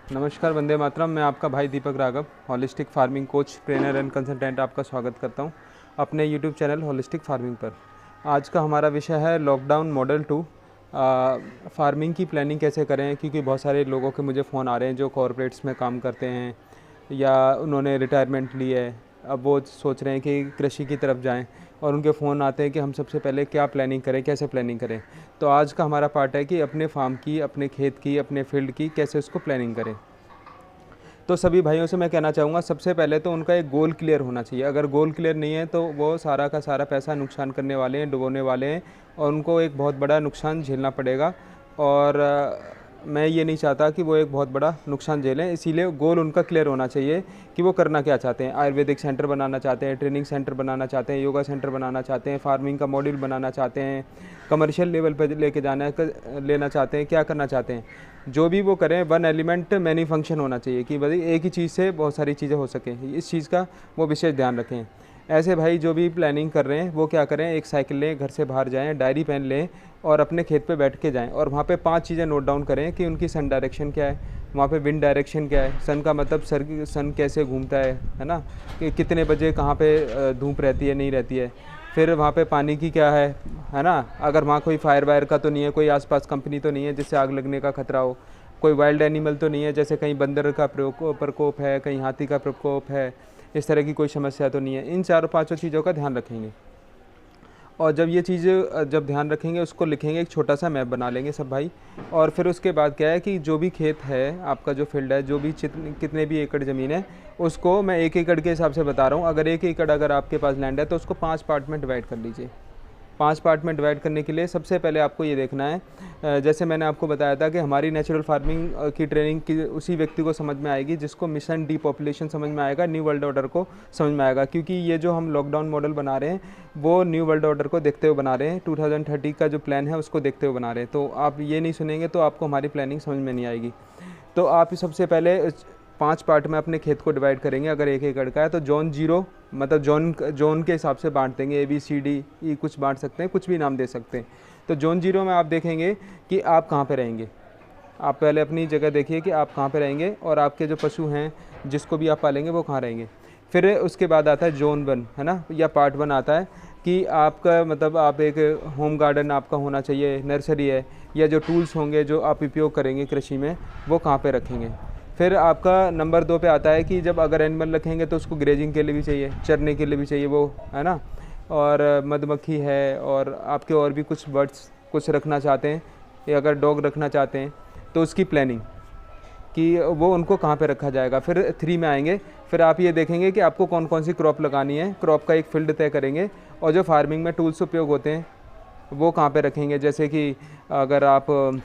नमस्कार, वंदे मातरम। मैं आपका भाई Deepak Raghav, holistic farming coach, trainer and consultant आपका स्वागत करता हूं अपने यूट्यूब चैनल हॉलिस्टिक फार्मिंग पर। आज का हमारा विषय है लॉकडाउन मॉडल 2। फार्मिंग की प्लानिंग कैसे करें, क्योंकि बहुत सारे लोगों के मुझे फ़ोन आ रहे हैं जो कॉरपोरेट्स में काम करते हैं या उन्होंने रिटायरमेंट ली है। अब वो सोच रहे हैं कि कृषि की तरफ जाएं और उनके फ़ोन आते हैं कि हम सबसे पहले क्या प्लानिंग करें, कैसे प्लानिंग करें। तो आज का हमारा पार्ट है कि अपने फार्म की, अपने खेत की, अपने फील्ड की कैसे उसको प्लानिंग करें। तो सभी भाइयों से मैं कहना चाहूँगा, सबसे पहले तो उनका एक गोल क्लियर होना चाहिए। अगर गोल क्लियर नहीं है तो वो सारा का सारा पैसा नुकसान करने वाले हैं, डुबोने वाले हैं और उनको एक बहुत बड़ा नुकसान झेलना पड़ेगा। और मैं ये नहीं चाहता कि वो एक बहुत बड़ा नुकसान झेलें। इसीलिए गोल उनका क्लियर होना चाहिए कि वो करना क्या चाहते हैं। आयुर्वेदिक सेंटर बनाना चाहते हैं, ट्रेनिंग सेंटर बनाना चाहते हैं, योगा सेंटर बनाना चाहते हैं, फार्मिंग का मॉड्यूल बनाना चाहते हैं, कमर्शियल लेवल पर लेके जाना लेना चाहते हैं, क्या करना चाहते हैं। जो भी वो करें, वन एलिमेंट मैनी फंक्शन होना चाहिए कि भाई एक ही चीज़ से बहुत सारी चीज़ें हो सकें। इस चीज़ का वो विशेष ध्यान रखें। ऐसे भाई जो भी प्लानिंग कर रहे हैं वो क्या करें, एक साइकिल लें, घर से बाहर जाएं, डायरी पेन लें और अपने खेत पे बैठ के जाएं और वहाँ पे 5 चीज़ें नोट डाउन करें कि उनकी सन डायरेक्शन क्या है, वहाँ पे विंड डायरेक्शन क्या है, सन का मतलब सन कैसे घूमता है ना, कि कितने बजे कहाँ पे धूप रहती है, नहीं रहती है। फिर वहाँ पे पानी की क्या है ना, अगर वहाँ कोई फायर वायर का तो नहीं है, कोई आसपास कंपनी तो नहीं है जिससे आग लगने का खतरा हो, कोई वाइल्ड एनिमल तो नहीं है जैसे कहीं बंदर का प्रकोप है, कहीं हाथी का प्रकोप है, इस तरह की कोई समस्या तो नहीं है। इन 4-5 चीज़ों का ध्यान रखेंगे। और जब ये चीज़ जब ध्यान रखेंगे, उसको लिखेंगे, एक छोटा सा मैप बना लेंगे सब भाई। और फिर उसके बाद क्या है कि जो भी खेत है आपका, जो फील्ड है, जो भी कितने भी एकड़ ज़मीन है, उसको मैं 1 एकड़ के हिसाब से बता रहा हूँ। अगर 1 एकड़ अगर आपके पास लैंड है तो उसको 5 पार्ट में डिवाइड कर लीजिए। 5 पार्ट में डिवाइड करने के लिए सबसे पहले आपको ये देखना है, जैसे मैंने आपको बताया था कि हमारी नेचुरल फार्मिंग की ट्रेनिंग की उसी व्यक्ति को समझ में आएगी जिसको मिशन डीपॉपुलेशन समझ में आएगा, न्यू वर्ल्ड ऑर्डर को समझ में आएगा। क्योंकि ये जो हम लॉकडाउन मॉडल बना रहे हैं वो न्यू वर्ल्ड ऑर्डर को देखते हुए बना रहे हैं, 2030 का जो प्लान है उसको देखते हुए बना रहे हैं। तो आप ये नहीं सुनेंगे तो आपको हमारी प्लानिंग समझ में नहीं आएगी। तो आप सबसे पहले 5 पार्ट में अपने खेत को डिवाइड करेंगे। अगर 1 एकड़ का है तो जोन 0 मतलब जोन के हिसाब से बांट देंगे, ABCD कुछ बांट सकते हैं, कुछ भी नाम दे सकते हैं। तो जोन 0 में आप देखेंगे कि आप कहाँ पे रहेंगे। आप पहले अपनी जगह देखिए कि आप कहाँ पे रहेंगे और आपके जो पशु हैं जिसको भी आप पालेंगे वो कहाँ रहेंगे। फिर उसके बाद आता है जोन 1, है ना, या पार्ट 1 आता है कि आपका मतलब आप एक होम गार्डन आपका होना चाहिए, नर्सरी है, या जो टूल्स होंगे जो आप उपयोग करेंगे कृषि में वो कहाँ पे रखेंगे। फिर आपका नंबर 2 पे आता है कि जब अगर एनिमल रखेंगे तो उसको ग्रेजिंग के लिए भी चाहिए, चरने के लिए भी चाहिए वो, है ना। और मधुमक्खी है और आपके और भी कुछ बर्ड्स कुछ रखना चाहते हैं, या अगर डॉग रखना चाहते हैं तो उसकी प्लानिंग कि वो उनको कहाँ पे रखा जाएगा। फिर 3 में आएंगे, फिर आप ये देखेंगे कि आपको कौन कौन सी क्रॉप लगानी है, क्रॉप का एक फील्ड तय करेंगे और जो फार्मिंग में टूल्स उपयोग होते हैं वो कहाँ पे रखेंगे। जैसे कि अगर आप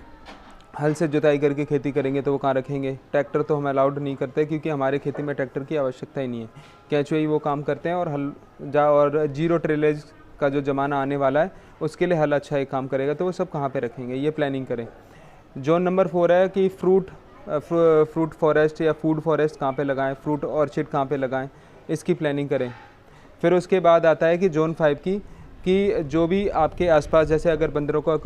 हल से जुताई करके खेती करेंगे तो वो कहाँ रखेंगे। ट्रैक्टर तो हम अलाउड नहीं करते क्योंकि हमारे खेती में ट्रैक्टर की आवश्यकता ही नहीं है, कैंचुए ही वो काम करते हैं। और हल और 0 ट्रेलेज का जो ज़माना आने वाला है उसके लिए हल अच्छा ही काम करेगा। तो वो सब कहाँ पे रखेंगे ये प्लानिंग करें। जोन नंबर 4 है कि फ्रूट फॉरेस्ट या फूड फॉरेस्ट कहाँ पे लगाएं, फ्रूट ऑर्चिड कहाँ पे लगाएं, इसकी प्लानिंग करें। फिर उसके बाद आता है कि जोन 5 की कि जो भी आपके आसपास, जैसे अगर बंदरों का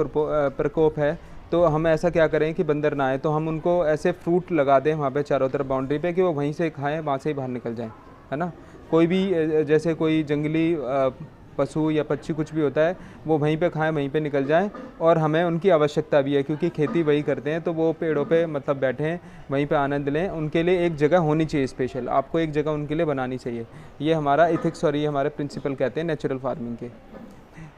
प्रकोप है तो हम ऐसा क्या करें कि बंदर ना आए, तो हम उनको ऐसे फ्रूट लगा दें वहाँ पे चारों तरफ बाउंड्री पे कि वो वहीं से खाएं, वहाँ से ही बाहर निकल जाएं, है ना। कोई भी जैसे कोई जंगली पशु या पक्षी कुछ भी होता है वो वहीं पे खाएं, वहीं पे निकल जाएं। और हमें उनकी आवश्यकता भी है क्योंकि खेती वही करते हैं, तो वो पेड़ों पे मतलब बैठे हैं, वहीं पे आनंद लें। उनके लिए एक जगह होनी चाहिए स्पेशल, आपको एक जगह उनके लिए बनानी चाहिए। ये हमारा इथिक्स और ये हमारे प्रिंसिपल कहते हैं नेचुरल फार्मिंग के।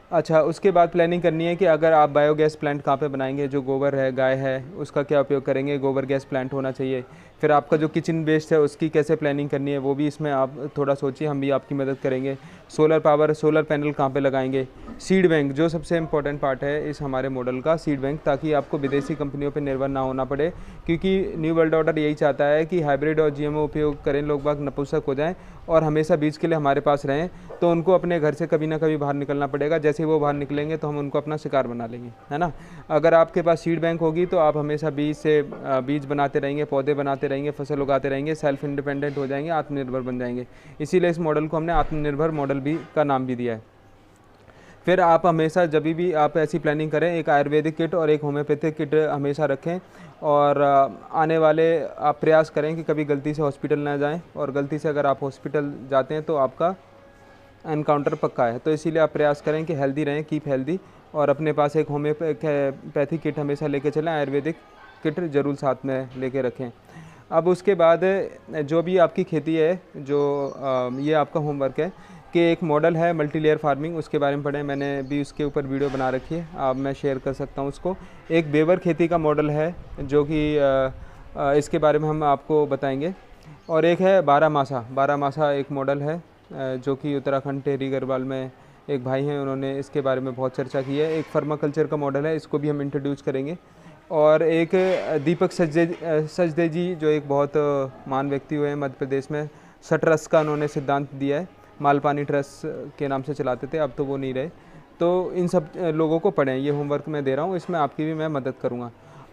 अच्छा, उसके बाद प्लानिंग करनी है कि अगर आप बायोगैस प्लांट कहाँ पे बनाएंगे, जो गोबर है, गाय है, उसका क्या उपयोग करेंगे, गोबर गैस प्लांट होना चाहिए। फिर आपका जो किचन वेस्ट है उसकी कैसे प्लानिंग करनी है वो भी इसमें आप थोड़ा सोचिए, हम भी आपकी मदद करेंगे। सोलर पैनल कहाँ पे लगाएंगे। सीड बैंक जो सबसे इम्पोर्टेंट पार्ट है इस हमारे मॉडल का, सीड बैंक, ताकि आपको विदेशी कंपनियों पे निर्भर ना होना पड़े। क्योंकि न्यू वर्ल्ड ऑर्डर यही चाहता है कि हाइब्रिड और GMO उपयोग करें, लोग बाग नपुंसक हो जाएं और हमेशा बीज के लिए हमारे पास रहें। तो उनको अपने घर से कभी ना कभी बाहर निकलना पड़ेगा, जैसे ही वो बाहर निकलेंगे तो हम उनको अपना शिकार बना लेंगे, है ना। अगर आपके पास सीड बैंक होगी तो आप हमेशा बीज बनाते रहेंगे, पौधे बनाते रहेंगे, फसल उगाते रहेंगे, सेल्फ इंडिपेंडेंट हो जाएंगे, आत्मनिर्भर बन जाएंगे। इसीलिए इस मॉडल को हमने आत्मनिर्भर मॉडल भी का नाम भी दिया है। फिर आप हमेशा जब भी आप ऐसी प्लानिंग करें, एक आयुर्वेदिक किट और एक होम्योपैथिक किट हमेशा रखें। और आने वाले आप प्रयास करें कि कभी गलती से हॉस्पिटल ना जाएं, और गलती से अगर आप हॉस्पिटल जाते हैं तो आपका एनकाउंटर पक्का है। तो इसीलिए आप प्रयास करें कि हेल्दी रहें, कीप हेल्दी, और अपने पास एक होम्योपैथिक किट हमेशा लेके चलें, आयुर्वेदिक किट ज़रूर साथ में लेके रखें। अब उसके बाद जो भी आपकी खेती है, जो ये आपका होमवर्क है कि एक मॉडल है मल्टी लेयर फार्मिंग, उसके बारे में पढ़ें। मैंने भी उसके ऊपर वीडियो बना रखी है, अब मैं शेयर कर सकता हूँ उसको। एक बेवर खेती का मॉडल है जो कि इसके बारे में हम आपको बताएंगे। और एक है बारहमासा एक मॉडल है जो कि उत्तराखंड टेहरी गढ़वाल में एक भाई हैं, उन्होंने इसके बारे में बहुत चर्चा की है। एक फर्माकल्चर का मॉडल है, इसको भी हम इंट्रोड्यूस करेंगे। और एक दीपक सचदे जी जो एक बहुत महान व्यक्ति हुए हैं मध्य प्रदेश में, सटरस का उन्होंने सिद्धांत दिया है, मालपानी ट्रस्ट के नाम से चलाते थे, अब तो वो नहीं रहे। तो इन सब लोगों को पढ़ें, ये होमवर्क मैं दे रहा हूँ, इसमें आपकी भी मैं मदद करूँगा।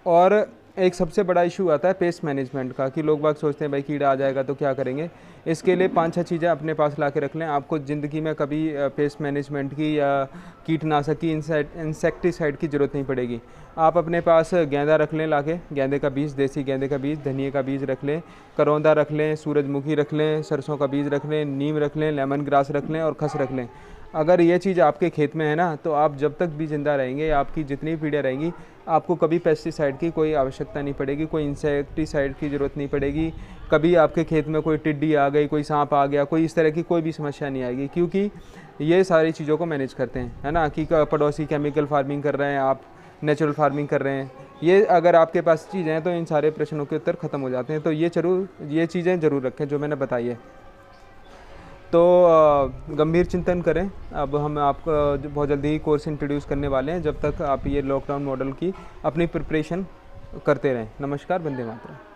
और एक सबसे बड़ा इशू आता है पेस्ट मैनेजमेंट का, कि लोग बाग सोचते हैं भाई कीड़ा आ जाएगा तो क्या करेंगे। इसके लिए 5-6 चीज़ें अपने पास ला के रख लें। आपको ज़िंदगी में कभी पेस्ट मैनेजमेंट की या कीटनाशक की, इंसेक्टिसाइड की ज़रूरत नहीं पड़ेगी। आप अपने पास गेंदा रख लें लाके, गेंदे का बीज, देसी गेंदे का बीज, धनिए का बीज रख लें, करौंदा रख लें, सूरजमुखी रख लें, सरसों का बीज रख लें, नीम रख लें, लेमन ग्रास रख लें और खस रख लें। अगर ये चीज़ आपके खेत में है ना, तो आप जब तक भी ज़िंदा रहेंगे, आपकी जितनी पीढ़ियाँ रहेंगी, आपको कभी पेस्टिसाइड की कोई आवश्यकता नहीं पड़ेगी, कोई इंसेक्टिसाइड की ज़रूरत नहीं पड़ेगी। कभी आपके खेत में कोई टिड्डी आ गई, कोई सांप आ गया, कोई इस तरह की कोई भी समस्या नहीं आएगी, क्योंकि ये सारी चीज़ों को मैनेज करते हैं, है ना। कि पड़ोसी केमिकल फार्मिंग कर रहे हैं, आप नेचुरल फार्मिंग कर रहे हैं, ये अगर आपके पास चीज़ें हैं तो इन सारे प्रश्नों के उत्तर ख़त्म हो जाते हैं। तो ये चीज़ें ज़रूर रखें जो मैंने बताई है। तो गंभीर चिंतन करें। अब हम आपको बहुत जल्दी ही कोर्स इंट्रोड्यूस करने वाले हैं, जब तक आप ये लॉकडाउन मॉडल की अपनी प्रिपरेशन करते रहें। नमस्कार, वंदे मातरम।